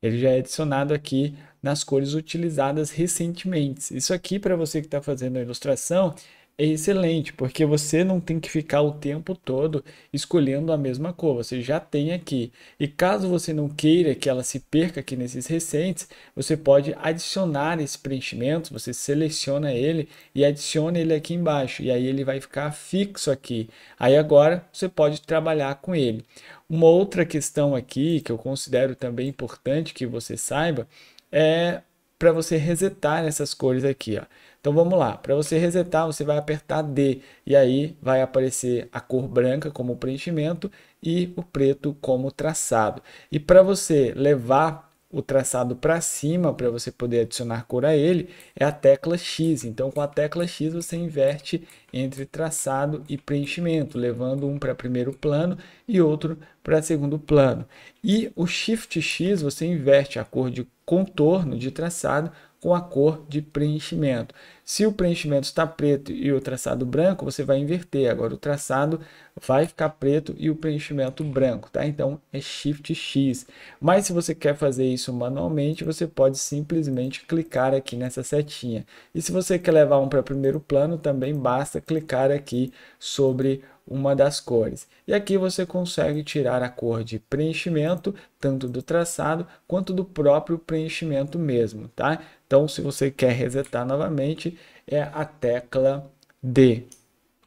Ele já é adicionado aqui nas cores utilizadas recentemente. Isso aqui, para você que está fazendo a ilustração, é excelente, porque você não tem que ficar o tempo todo escolhendo a mesma cor, você já tem aqui. E caso você não queira que ela se perca aqui nesses recentes, você pode adicionar esse preenchimento, você seleciona ele e adiciona ele aqui embaixo, e aí ele vai ficar fixo aqui. Aí agora você pode trabalhar com ele. Uma outra questão aqui que eu considero também importante que você saiba é para você resetar essas cores aqui, ó. Então vamos lá, para você resetar você vai apertar D e aí vai aparecer a cor branca como preenchimento e o preto como traçado. E para você levar o traçado para cima para você poder adicionar cor a ele é a tecla X. Então com a tecla X você inverte entre traçado e preenchimento, levando um para primeiro plano e outro para segundo plano. E o Shift X você inverte a cor de contorno de traçado com a cor de preenchimento. Se o preenchimento está preto e o traçado branco, você vai inverter. Agora o traçado vai ficar preto e o preenchimento branco, tá? Então é Shift X. Mas se você quer fazer isso manualmente, você pode simplesmente clicar aqui nessa setinha. E se você quer levar um para primeiro plano, também basta clicar aqui sobre uma das cores. E aqui você consegue tirar a cor de preenchimento, tanto do traçado quanto do próprio preenchimento mesmo, tá? Então, se você quer resetar novamente, é a tecla D,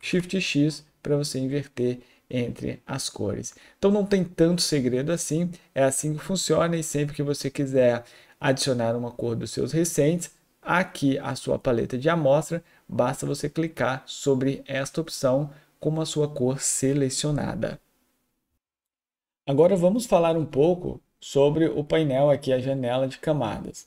Shift X, para você inverter entre as cores. Então, não tem tanto segredo assim, é assim que funciona e sempre que você quiser adicionar uma cor dos seus recentes, aqui a sua paleta de amostra, basta você clicar sobre esta opção com a sua cor selecionada. Agora vamos falar um pouco sobre o painel aqui, a janela de camadas.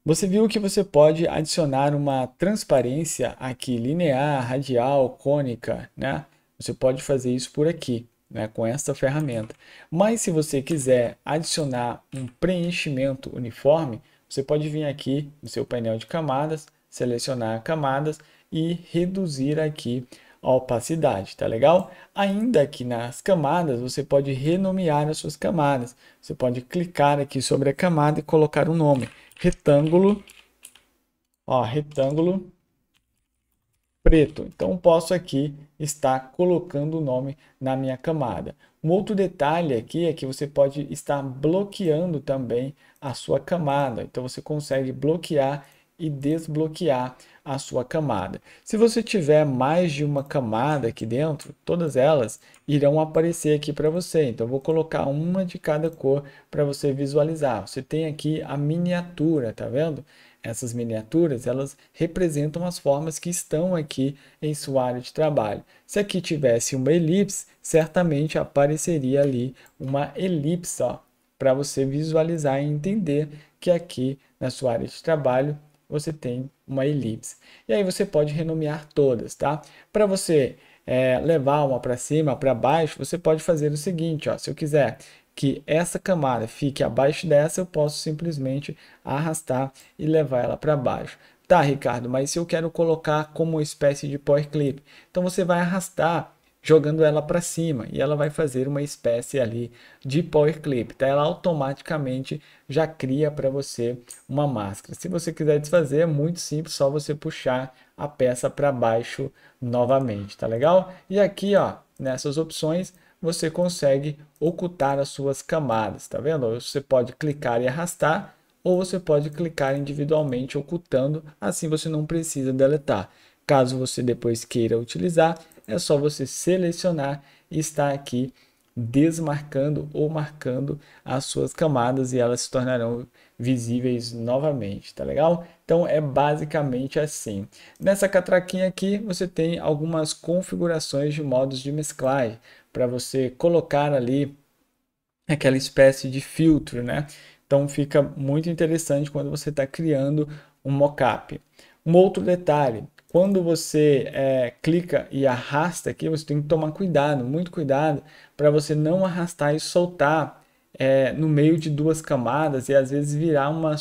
Você viu que você pode adicionar uma transparência aqui linear, radial, cônica, né? Você pode fazer isso por aqui, né, com esta ferramenta. Mas se você quiser adicionar um preenchimento uniforme, você pode vir aqui no seu painel de camadas, selecionar camadas e reduzir aqui a opacidade, tá legal? Ainda aqui nas camadas, você pode renomear as suas camadas. Você pode clicar aqui sobre a camada e colocar um nome. Retângulo, ó, retângulo preto. Então, posso aqui estar colocando o nome na minha camada. Um outro detalhe aqui é que você pode estar bloqueando também a sua camada. Então, você consegue bloquear e desbloquear a sua camada. Se você tiver mais de uma camada aqui dentro, todas elas irão aparecer aqui para você. Então, eu vou colocar uma de cada cor para você visualizar. Você tem aqui a miniatura, tá vendo? essas miniaturas, elas representam as formas que estão aqui em sua área de trabalho. Se aqui tivesse uma elipse, certamente apareceria ali uma elipse, para você visualizar e entender que aqui na sua área de trabalho você tem uma elipse. E aí você pode renomear todas, tá? Para você levar uma para cima, para baixo, você pode fazer o seguinte, se eu quiser que essa camada fique abaixo dessa, eu posso simplesmente arrastar e levar ela para baixo. Tá, Ricardo, mas se eu quero colocar como uma espécie de power clip, então você vai arrastar jogando ela para cima e ela vai fazer uma espécie ali de power clip, tá? Ela automaticamente já cria para você uma máscara. Se você quiser desfazer, é muito simples, só você puxar a peça para baixo novamente, tá legal? E aqui, nessas opções, você consegue ocultar as suas camadas, tá vendo? Você pode clicar e arrastar, ou você pode clicar individualmente ocultando, assim você não precisa deletar. Caso você depois queira utilizar, é só você selecionar e estar aqui desmarcando ou marcando as suas camadas e elas se tornarão visíveis novamente, tá legal? Então é basicamente assim. Nessa catraquinha aqui você tem algumas configurações de modos de mesclagem para você colocar ali aquela espécie de filtro, né? Então fica muito interessante quando você está criando um mockup. Um outro detalhe, quando você clica e arrasta aqui, você tem que tomar cuidado, muito cuidado, para você não arrastar e soltar no meio de duas camadas e às vezes virar uma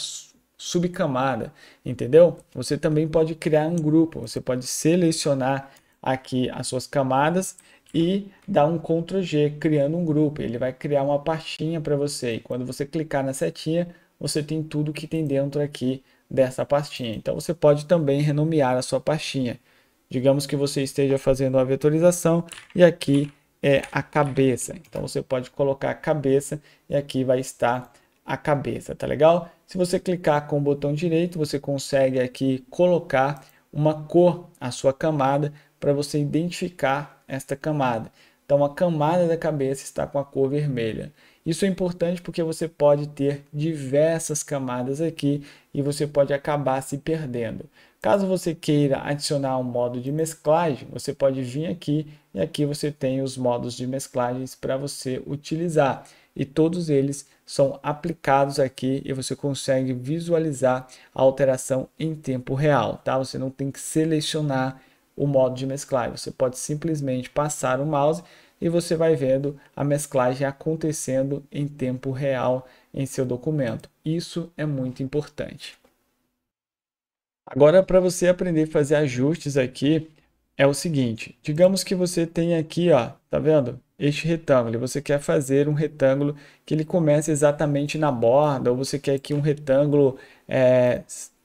subcamada, entendeu? Você também pode criar um grupo, você pode selecionar aqui as suas camadas e dar um Ctrl G, criando um grupo. Ele vai criar uma pastinha para você. E quando você clicar na setinha, você tem tudo que tem dentro aqui dessa pastinha. Então você pode também renomear a sua pastinha. Digamos que você esteja fazendo uma vetorização e aqui é a cabeça. Então você pode colocar a cabeça e aqui vai estar a cabeça, tá legal? Se você clicar com o botão direito, você consegue aqui colocar uma cor à sua camada para você identificar esta camada. Então a camada da cabeça está com a cor vermelha. Isso é importante porque você pode ter diversas camadas aqui e você pode acabar se perdendo. Caso você queira adicionar um modo de mesclagem, você pode vir aqui e aqui você tem os modos de mesclagens para você utilizar. E todos eles são aplicados aqui e você consegue visualizar a alteração em tempo real, tá? Você não tem que selecionar o modo de mesclagem, você pode simplesmente passar o mouse e você vai vendo a mesclagem acontecendo em tempo real em seu documento. Isso é muito importante. Agora, para você aprender a fazer ajustes aqui, é o seguinte, digamos que você tem aqui, tá vendo? Este retângulo, e você quer fazer um retângulo que ele comece exatamente na borda, ou você quer que um retângulo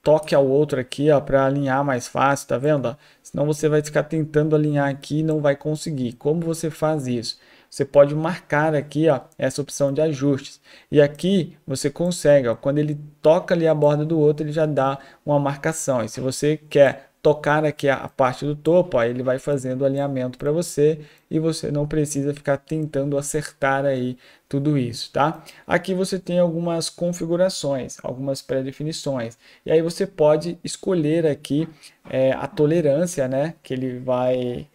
toque ao outro aqui, para alinhar mais fácil, tá vendo? Senão você vai ficar tentando alinhar aqui e não vai conseguir. Como você faz isso? Você pode marcar aqui, essa opção de ajustes. E aqui você consegue, quando ele toca ali a borda do outro, ele já dá uma marcação. E se você quer tocar aqui a parte do topo, ele vai fazendo o alinhamento para você e você não precisa ficar tentando acertar aí tudo isso, tá? Aqui você tem algumas configurações, algumas pré-definições e aí você pode escolher aqui a tolerância, né, que ele vai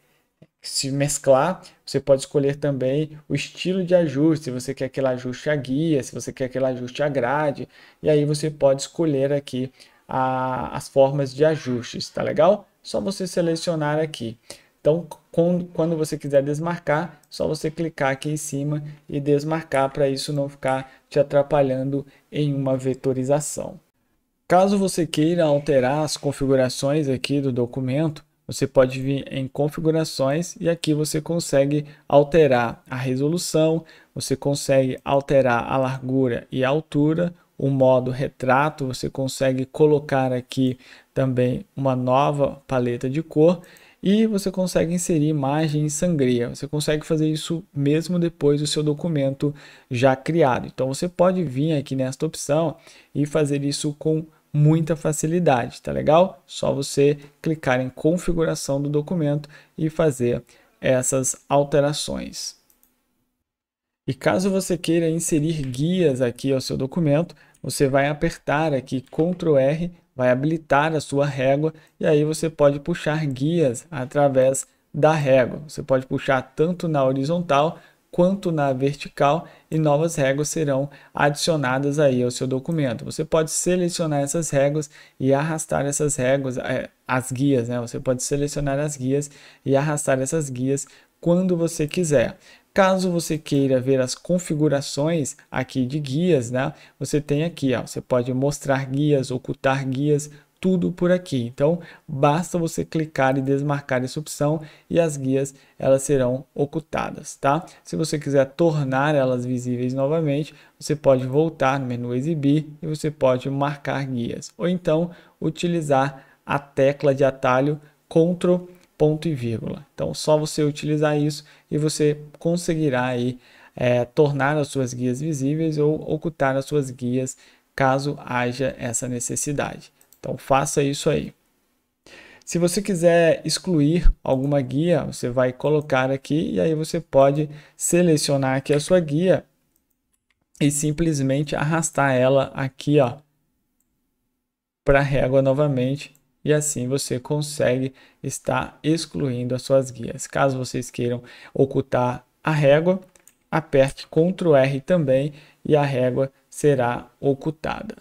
se mesclar. Você pode escolher também o estilo de ajuste, se você quer aquele ajuste à guia, se você quer aquele ajuste à grade, e aí você pode escolher aqui as formas de ajustes, tá legal? Só você selecionar aqui. Então, quando você quiser desmarcar, só você clicar aqui em cima e desmarcar para isso não ficar te atrapalhando em uma vetorização. Caso você queira alterar as configurações aqui do documento, você pode vir em configurações e aqui você consegue alterar a resolução, você consegue alterar a largura e a altura, o modo retrato, você consegue colocar aqui também uma nova paleta de cor e você consegue inserir imagem em sangria. Você consegue fazer isso mesmo depois do seu documento já criado. Então você pode vir aqui nesta opção e fazer isso com muita facilidade, tá legal? Só você clicar em configuração do documento e fazer essas alterações. E caso você queira inserir guias aqui ao seu documento, você vai apertar aqui Ctrl R vai habilitar a sua régua e aí você pode puxar guias através da régua. Você pode puxar tanto na horizontal quanto na vertical e novas réguas serão adicionadas aí ao seu documento. Você pode selecionar essas réguas e arrastar essas réguas, as guias, né? Você pode selecionar as guias e arrastar essas guias quando você quiser. Caso você queira ver as configurações aqui de guias, né? Você tem aqui, ó, você pode mostrar guias, ocultar guias, tudo por aqui. Então, basta você clicar e desmarcar essa opção e as guias elas serão ocultadas, tá? Se você quiser tornar elas visíveis novamente, você pode voltar no menu exibir e você pode marcar guias. Ou então, utilizar a tecla de atalho Ctrl ponto e vírgula. Então, só você utilizar isso e você conseguirá aí tornar as suas guias visíveis ou ocultar as suas guias caso haja essa necessidade. Então, faça isso aí. Se você quiser excluir alguma guia, você vai colocar aqui e aí você pode selecionar aqui a sua guia e simplesmente arrastar ela aqui, ó, para a régua novamente. E assim você consegue estar excluindo as suas guias. Caso vocês queiram ocultar a régua, aperte Ctrl R também e a régua será ocultada.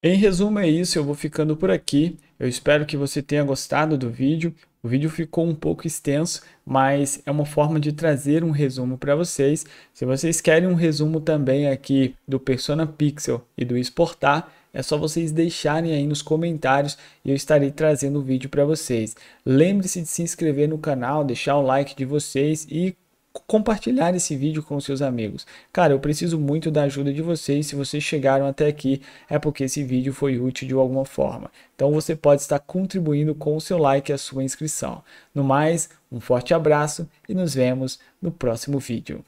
Em resumo é isso, eu vou ficando por aqui. Eu espero que você tenha gostado do vídeo. O vídeo ficou um pouco extenso, mas é uma forma de trazer um resumo para vocês. Se vocês querem um resumo também aqui do Persona Pixel e do Exportar, é só vocês deixarem aí nos comentários e eu estarei trazendo o vídeo para vocês. Lembre-se de se inscrever no canal, deixar o like de vocês e compartilhar esse vídeo com seus amigos. Cara, eu preciso muito da ajuda de vocês. Se vocês chegaram até aqui, é porque esse vídeo foi útil de alguma forma. Então você pode estar contribuindo com o seu like e a sua inscrição. No mais, um forte abraço e nos vemos no próximo vídeo.